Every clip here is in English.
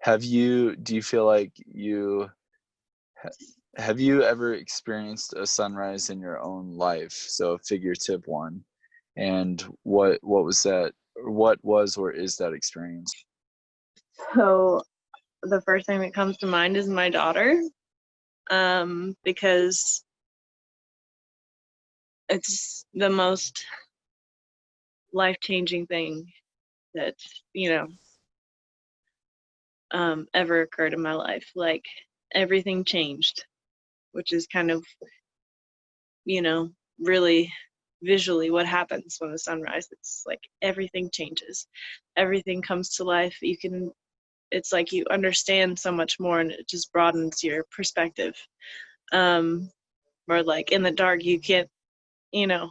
do you feel like ha have you ever experienced a sunrise in your own life? So a figurative one, and what was that, or what was or is that experience? So the first thing that comes to mind is my daughter, because it's the most life-changing thing that, you know, ever occurred in my life. Like, everything changed, which is kind of, you know, really visually what happens when the sun rises. Like, everything changes. Everything comes to life. It's like you understand so much more, and it just broadens your perspective. Or like in the dark, you can't, you know,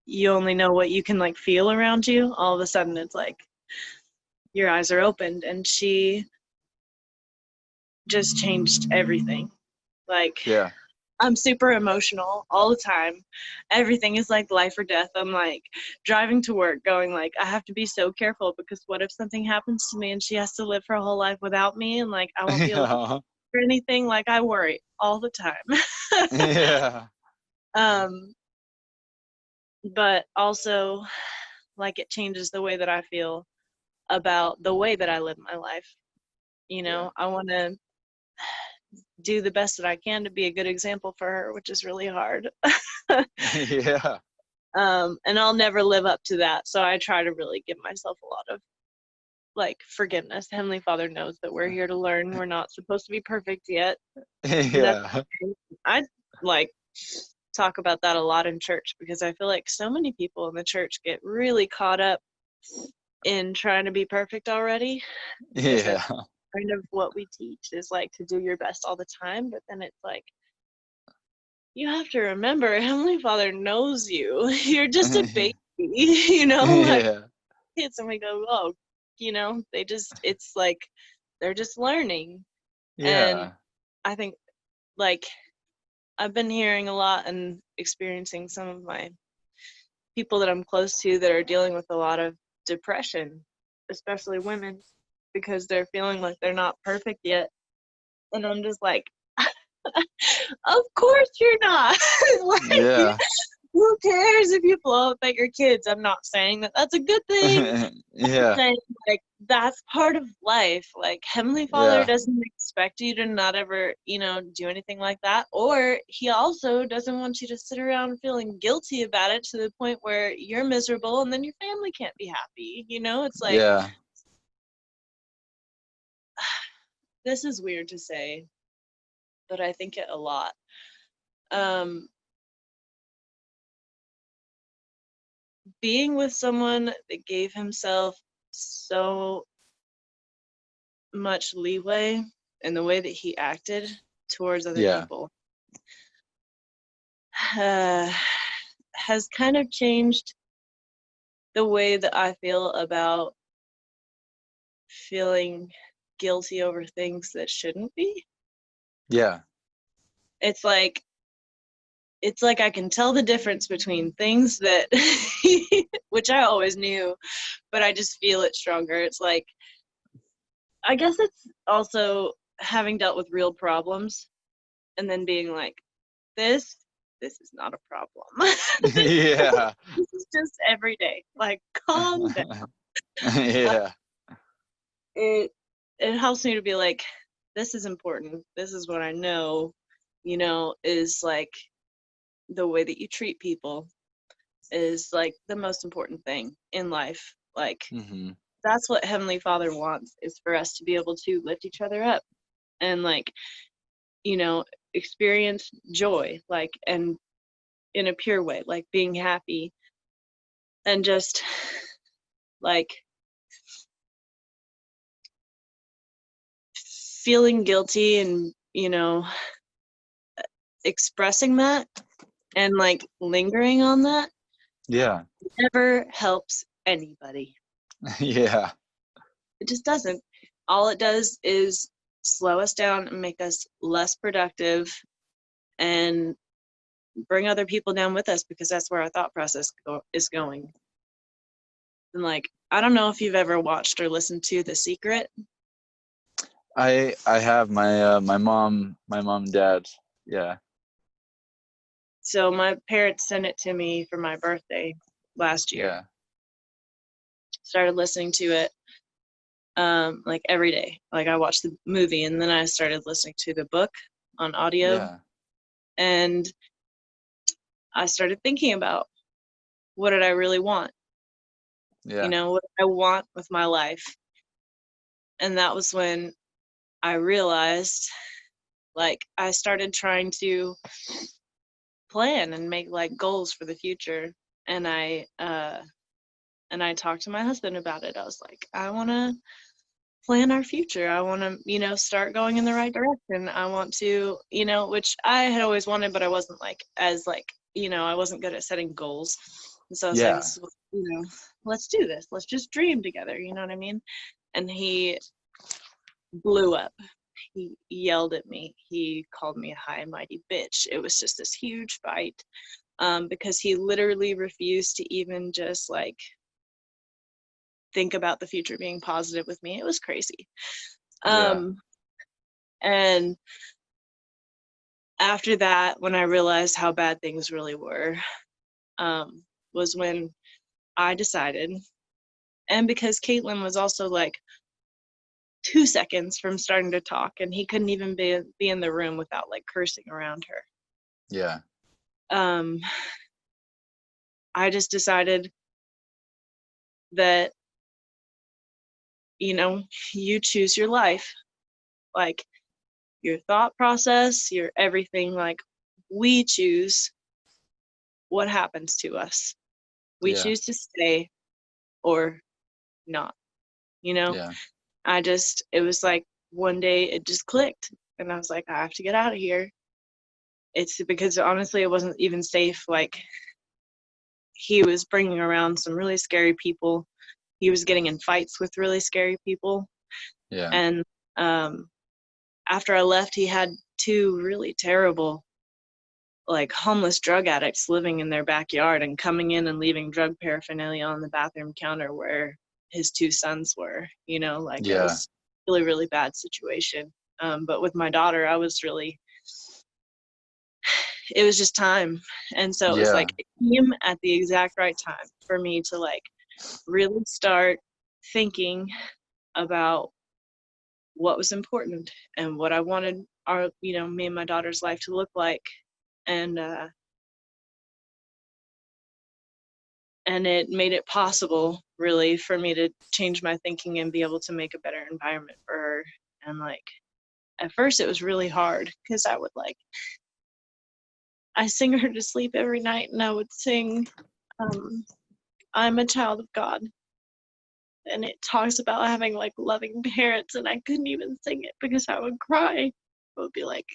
you only know what you can like feel around you. All of a sudden, it's like your eyes are opened, and she just changed everything. Like, Yeah. I'm super emotional all the time. Everything is like life or death. I'm like driving to work going like, I have to be so careful, because what if something happens to me and she has to live her whole life without me, and like I won't be able to Yeah. do anything. Like, I worry all the time. Yeah. um but also, like, it changes the way that I feel about the way that I live my life. You Yeah. know, I want to do the best that I can to be a good example for her, which is really hard. Yeah. And I'll never live up to that. So I try to really give myself a lot of like forgiveness. Heavenly Father knows that we're here to learn. We're not supposed to be perfect yet. And that's, Yeah. I like talk about that a lot in church, because I feel like so many people in the church get really caught up in trying to be perfect already, because Yeah. that's kind of what we teach, is like to do your best all the time. But then it's like, you have to remember, Heavenly Father knows you. You're just a baby, you know, like Yeah. kids, and we go, oh, you know, it's like they're just learning. And Yeah. I think, like, I've been hearing a lot and experiencing some of my people that I'm close to that are dealing with a lot of depression, especially women, because they're feeling like they're not perfect yet. And I'm just like, of course you're not. Like, Yeah. who cares if you blow up at your kids? I'm not saying that that's a good thing. I'm Yeah. saying, like, that's part of life. Like, Heavenly Father Yeah. doesn't expect you to not ever, you know, do anything like that. Or he also doesn't want you to sit around feeling guilty about it to the point where you're miserable and then your family can't be happy. You know, it's like, Yeah. this is weird to say, but I think it a lot. Um, Being with someone that gave himself so much leeway in the way that he acted towards other Yeah. people has kind of changed the way that I feel about feeling guilty over things that shouldn't be. Yeah. It's like I can tell the difference between things that which I always knew, but I just feel it stronger. It's like, I guess it's also having dealt with real problems and then being like, this this is not a problem. Yeah. This is just every day. Like, calm down. Yeah. It it helps me to be like, this is important. This is what I know, you know, is like the way that you treat people is like the most important thing in life. Like, Mhm. that's what Heavenly Father wants, is for us to be able to lift each other up and, like, you know, experience joy, like, and in a pure way, like being happy, and just like feeling guilty and, you know, expressing that and like lingering on that Yeah. never helps anybody. Yeah. It just doesn't. All it does is slow us down and make us less productive and bring other people down with us, because that's where our thought process is going. And like, I don't know if you've ever watched or listened to The Secret. I have my mom and dad. Yeah. So my parents sent it to me for my birthday last year. Yeah. Started listening to it like every day. Like I watched the movie and then I started listening to the book on audio. Yeah. And I started thinking about, what did I really want? Yeah. What I want with my life. And that was when I realized, like, I started trying to plan and make like goals for the future. And I talked to my husband about it. I was like, I want to plan our future. I want to, start going in the right direction. I want to, which I had always wanted, but I wasn't like, as like, I wasn't good at setting goals. And so I was like, Yeah. this is, let's do this. Let's just dream together. You know what I mean? And he blew up. He yelled at me. He called me a high and mighty bitch. It was just this huge fight because he literally refused to even just like think about the future being positive with me. It was crazy. Yeah. And after that, when I realized how bad things really were, was when I decided, and because Caitlin was also like 2 seconds from starting to talk, and he couldn't even be in the room without like cursing around her. Yeah. I just decided that, you choose your life, like your thought process, your everything. Like, we choose what happens to us. We Yeah. choose to stay or not. Yeah. It was like one day it just clicked, and I was like, I have to get out of here. It's because honestly, it wasn't even safe. Like, he was bringing around some really scary people. He was getting in fights with really scary people. Yeah. And after I left, he had 2 really terrible, like, homeless drug addicts living in their backyard and coming in and leaving drug paraphernalia on the bathroom counter where his 2 sons were. Like, it Yeah. was really, really bad situation. But with my daughter, it was just time. And so it was Yeah. like, it came at the exact right time for me to like really start thinking about what was important and what I wanted me and my daughter's life to look like. And it made it possible really for me to change my thinking and be able to make a better environment for her. And like, at first it was really hard because I sing her to sleep every night, and I would sing, I'm a child of God. And it talks about having like loving parents, and I couldn't even sing it because I would cry. I would be like,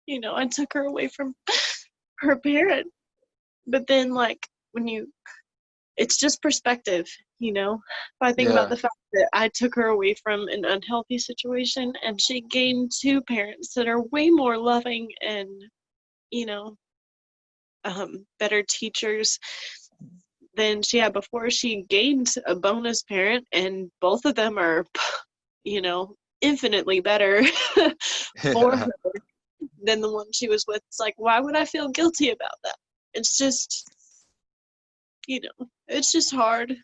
I took her away from her parent. But then like, it's just perspective. If I think about Yeah. the fact that I took her away from an unhealthy situation and she gained 2 parents that are way more loving and, you know, better teachers than she had before. She gained a bonus parent, and both of them are, infinitely better for Yeah. her than the one she was with. It's like, why would I feel guilty about that? It's just, it's just hard.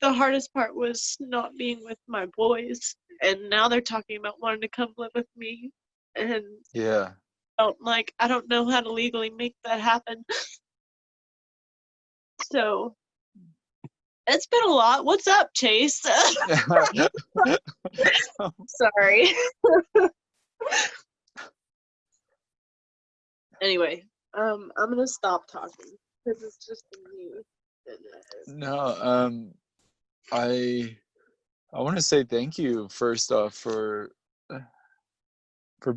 The hardest part was not being with my boys, and now they're talking about wanting to come live with me, and Yeah. I don't know how to legally make that happen. So it's been a lot. What's up, Chase? Sorry. Anyway, I'm gonna stop talking because it's just me. No, I want to say thank you first off for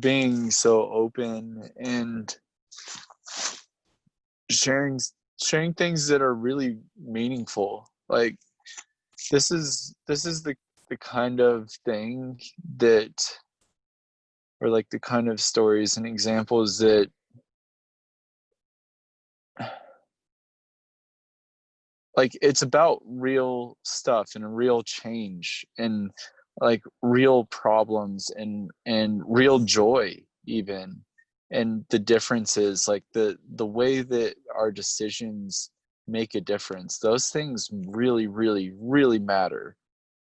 being so open and sharing things that are really meaningful. Like, this is the kind of thing that, or like the kind of stories and examples that like it's about real stuff and real change and like real problems and real joy even. And the difference is like the way that our decisions make a difference, those things really really really matter.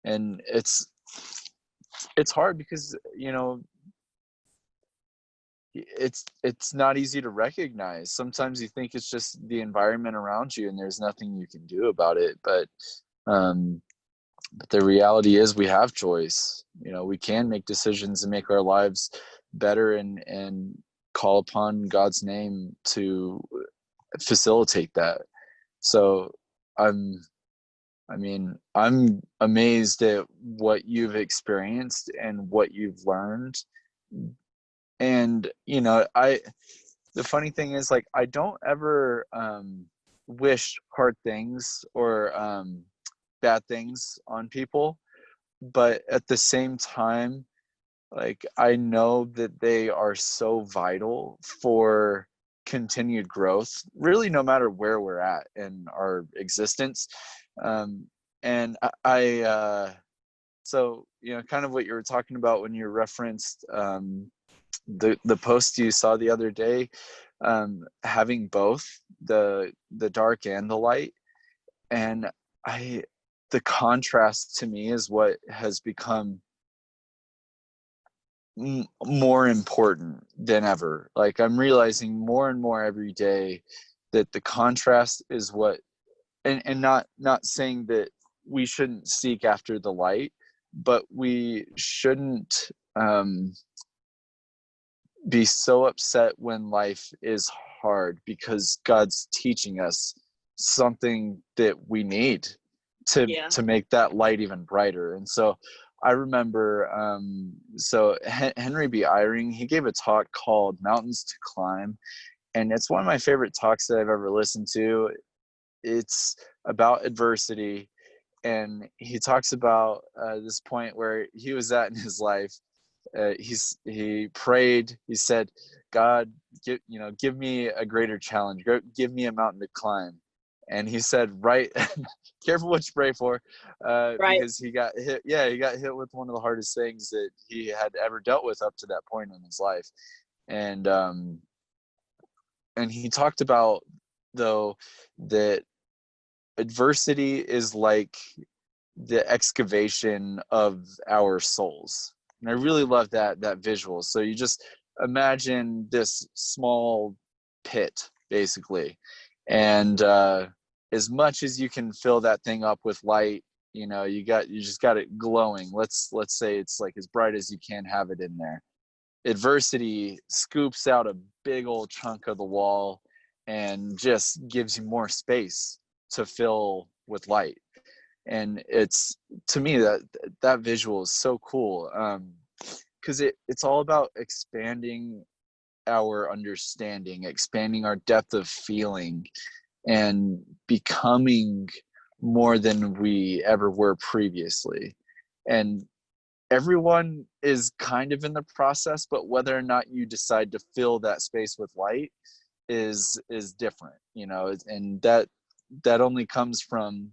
And it's hard because it's not easy to recognize. Sometimes you think it's just the environment around you and there's nothing you can do about it, um but the reality is we have choice. We can make decisions and make our lives better and call upon God's name to facilitate that. So i'm I'm amazed at what you've experienced and what you've learned. And I the funny thing is, like, I don't ever wish hard things or bad things on people, but at the same time, like, I know that they are so vital for continued growth, really, no matter where we're at in our existence. um, and so kind of what you were talking about when you referenced the post you saw the other day, having both the dark and the light. And I the contrast to me is what has become more important than ever. Like, I'm realizing more and more every day that the contrast is what, and not saying that we shouldn't seek after the light, but we shouldn't be so upset when life is hard, because God's teaching us something that we need Yeah. to make that light even brighter. And so I remember, Henry B. Eyring, he gave a talk called Mountains to Climb, and it's one of my favorite talks that I've ever listened to. It's about adversity, and he talks about this point where he was at in his life. He prayed. He said, "God, give me a greater challenge. Give me a mountain to climb." And he said, "Right, careful what you pray for," Right. because he got hit. Yeah, he got hit with one of the hardest things that he had ever dealt with up to that point in his life. And and he talked about, though, that adversity is like the excavation of our souls. And I really love that visual. So you just imagine this small pit, basically, and as much as you can fill that thing up with light, you just got it glowing. Let's say it's like as bright as you can have it in there. Adversity scoops out a big old chunk of the wall and just gives you more space to fill with light. And it's, to me, that visual is so cool, because it's all about expanding our understanding, expanding our depth of feeling, and becoming more than we ever were previously. And everyone is kind of in the process, but whether or not you decide to fill that space with light is different, and that only comes from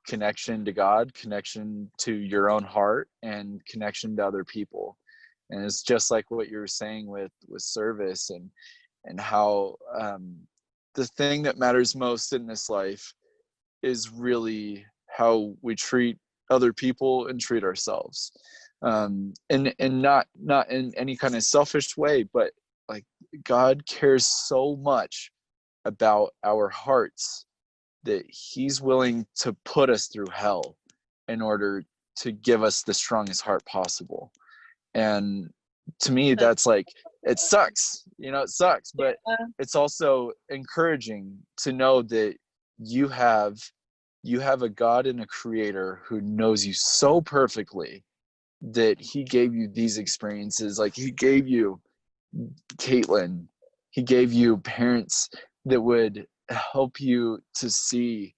connection to God, connection to your own heart, and connection to other people. And it's just like what you were saying with service, and how the thing that matters most in this life is really how we treat other people and treat ourselves, and not in any kind of selfish way, but like, God cares so much about our hearts that he's willing to put us through hell in order to give us the strongest heart possible. And to me, that's like, it sucks, it sucks, but it's also encouraging to know that you have a God and a creator who knows you so perfectly that he gave you these experiences. Like, he gave you Caitlin, he gave you parents that would help you to see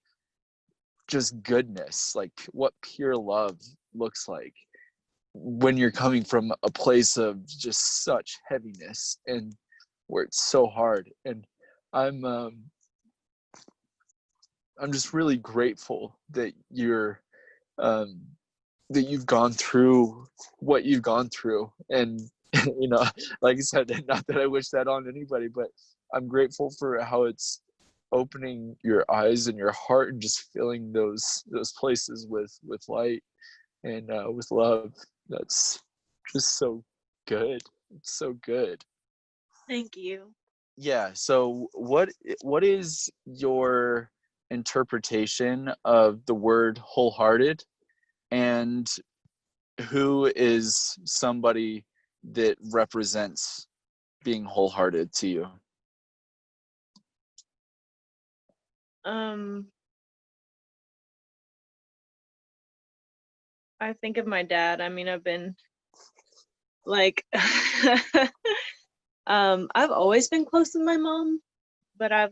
just goodness, like what pure love looks like when you're coming from a place of just such heaviness and where it's so hard. And I'm I'm just really grateful that um, that you've gone through what you've gone through. And like I said, not that I wish that on anybody, but I'm grateful for how it's opening your eyes and your heart and just filling those places with light and with love. That's just so good. It's so good. Thank you. Yeah, so what is your interpretation of the word wholehearted, and who is somebody that represents being wholehearted to you? I think of my dad. I mean, I've been like I've always been close with my mom, but I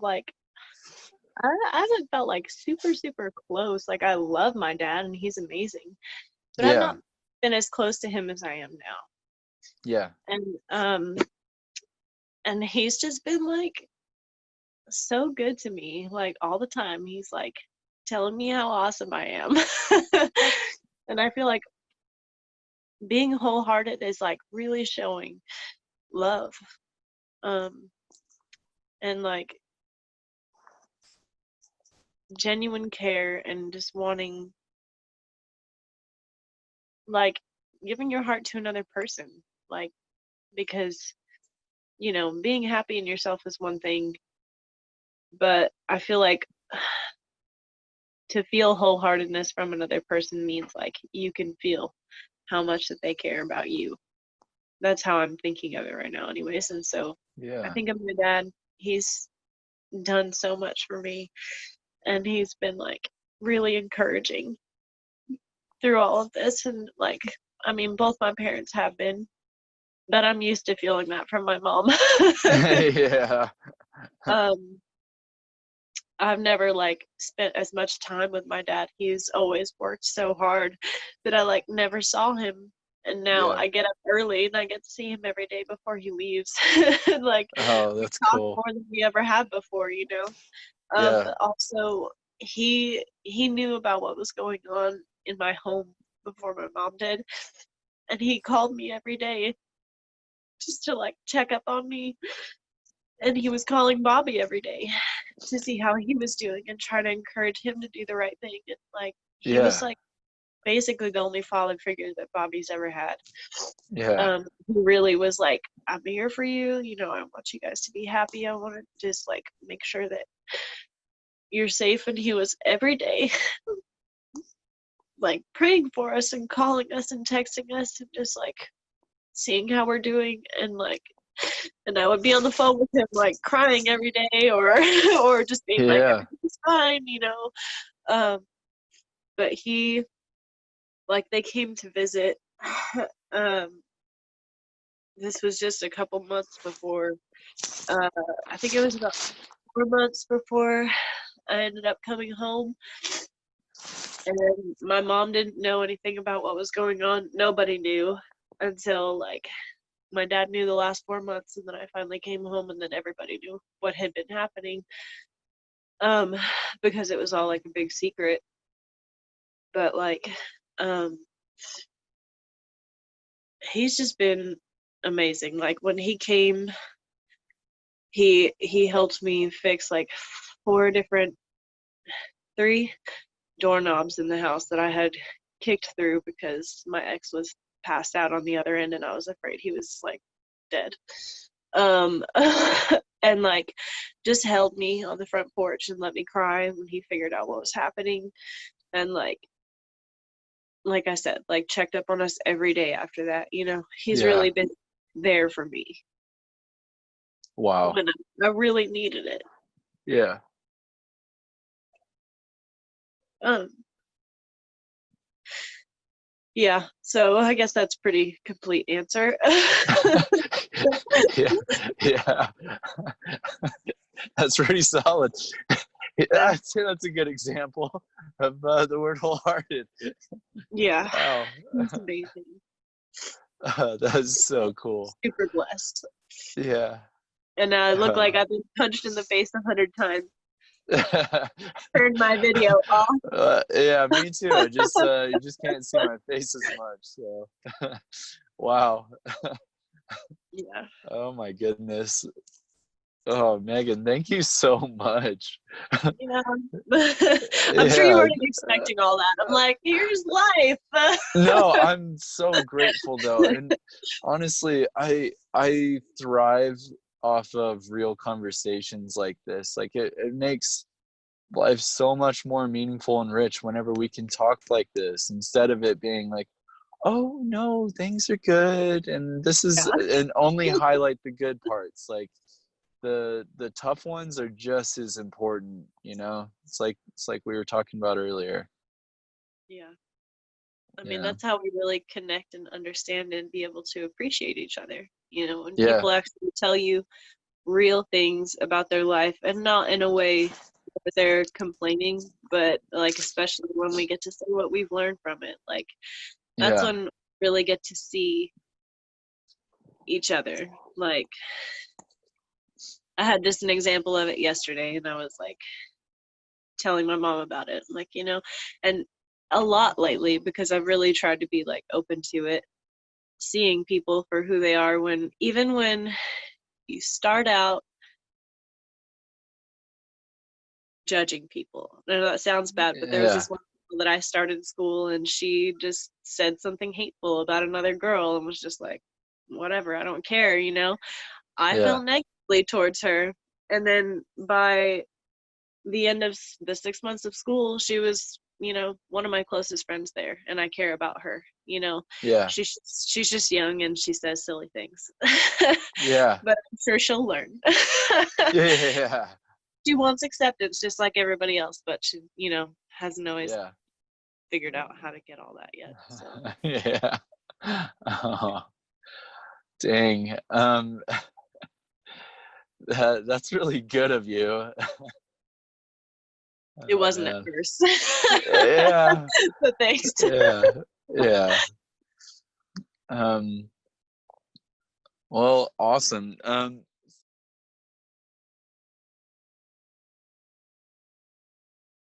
haven't felt like super, super close. Like I love my dad and he's amazing, but I've Yeah, not been as close to him as I am now. yeah, And he's just been like so good to me, like all the time. He's like telling me how awesome I am. And I feel like being wholehearted is like really showing love. And like genuine care and just wanting, like, giving your heart to another person, like, because being happy in yourself is one thing, but I feel like to feel wholeheartedness from another person means like you can feel how much that they care about you. That's how I'm thinking of it right now anyways. And so I yeah, think of my dad. He's done so much for me, and he's been like really encouraging through all of this. And like, I mean, both my parents have been, but I'm used to feeling that from my mom. yeah, um I've never like spent as much time with my dad. He's always worked so hard that I like never saw him. And now yeah. I get up early and I get to see him every day before he leaves. And like Oh, we that's talk cool. more than we ever have before, Yeah, But also he knew about what was going on in my home before my mom did. And he called me every day just to like check up on me. And he was calling Bobby every day to see how he was doing and try to encourage him to do the right thing. And like he was yeah, like basically the only father figure that Bobby's ever had. yeah, He really was like, I'm here for you. I want you guys to be happy. I want to just like make sure that you're safe. And he was every day like praying for us and calling us and texting us and just like seeing how we're doing. And I would be on the phone with him like crying every day, or or just being like yeah, everything's fine. Um, but he, like, they came to visit. um, this was just a couple months before. Uh, I think it was about 4 months before I ended up coming home. And my mom didn't know anything about what was going on. Nobody knew until like my dad knew the last 4 months, and then I finally came home, and then everybody knew what had been happening. Um, because it was all like a big secret. But like, um, he's just been amazing. Like when he came, he helped me fix like three doorknobs in the house that I had kicked through because my ex was passed out on the other end, and I was afraid he was like dead. Um, and like just held me on the front porch and let me cry when he figured out what was happening. And like I said, like checked up on us every day after that. He's yeah. really been there for me Wow. when I really needed it. Yeah. Um, yeah, so I guess that's pretty complete answer. Yeah, yeah. That's pretty solid. Yeah, I'd say that's a good example of the word wholehearted. yeah, Wow. it's amazing. That's so cool. Super blessed. Yeah. And I look like Uh, I've been punched in the face 100 times. Turned my video off. Yeah, me too. I just you just can't see my face as much. So, wow. Yeah. Oh my goodness. Oh, Megan, thank you so much. Yeah. I'm sure you Yeah. weren't expecting all that. I'm like, here's life. No, I'm so grateful though. And honestly, I thrive off of real conversations like this. Like it makes life so much more meaningful and rich whenever we can talk like this instead of it being like, oh no, things are good and this is, Yeah. and only highlight the good parts. Like the tough ones are just as important, you know. It's like we were talking about earlier. Yeah. I mean, Yeah. that's how we really connect and understand and be able to appreciate each other. You know, when Yeah. people actually tell you real things about their life and not in a way where they're complaining, but like, especially when we get to say what we've learned from it. Like, that's Yeah. when we really get to see each other. Like, I had just an example of it yesterday, and I was like telling my mom about it. Like, you know, and a lot lately because I've really tried to be like open to it, seeing people for who they are when even when you start out judging people. I know that sounds bad, but there was Yeah. this one girl that I started school and she just said something hateful about another girl and was just like, whatever, I don't care, you know. I Yeah. felt negatively towards her. And then by the end of the 6 months of school, she was, you know, one of my closest friends there, and I care about her. You know, Yeah. she's just young and she says silly things, Yeah. but I'm sure she'll learn. Yeah. She wants acceptance just like everybody else, but she, you know, hasn't always Yeah. figured out how to get all that yet. So Yeah. Oh, dang. That's really good of you. it Oh wasn't at man. first, Yeah. but thanks. Yeah. Yeah. Um, well, awesome.